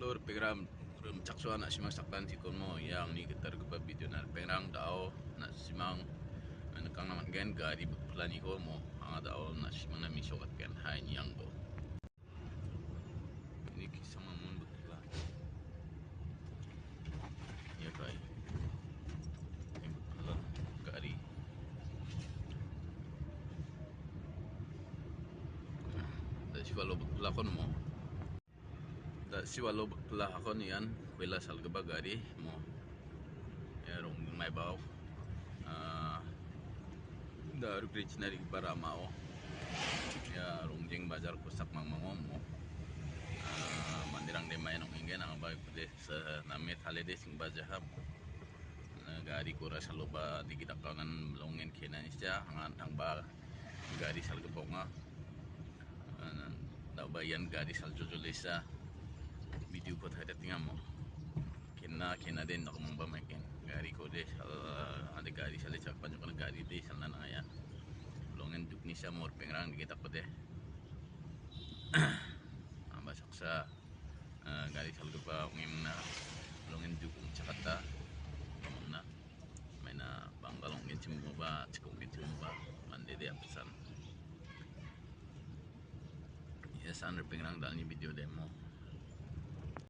Lor pengram rum caksuan nak simang saktan si kono yang ni kita rupa video na pengrang dao nak simang nakang naman gen gari plani ko mo ang dao nak simang na misokat gen hai niyang ko ini kisah mamun betul ya kai ini betul gari dah siwalo betul kon mo si walo lah ako niyan wala sal gari mo ya rong may baw daru bridge na rin para mao ya rong jing bazar ko sak mamamo mo mandirang de may nong ingen ang bagay pwede sa namit holiday sing bazahab gari ko ra sa loba di kita kangan longin kinan siya ang ba gari sal gabonga daw bayan gari sal jujulisa video po tayo tingnan mo kina din ako mong bamakin gari ko deh ada gari sa lecak panjang ko na gari deh sa nanaya longin duk ni siya mo pengrang kita ko deh basak sa gari sa lupa ngim na longin duk cakata kamu na may na banggalong gincim mo ba cikong gincim mo ba mandi deh pesan ya san pengrang dal ni video demo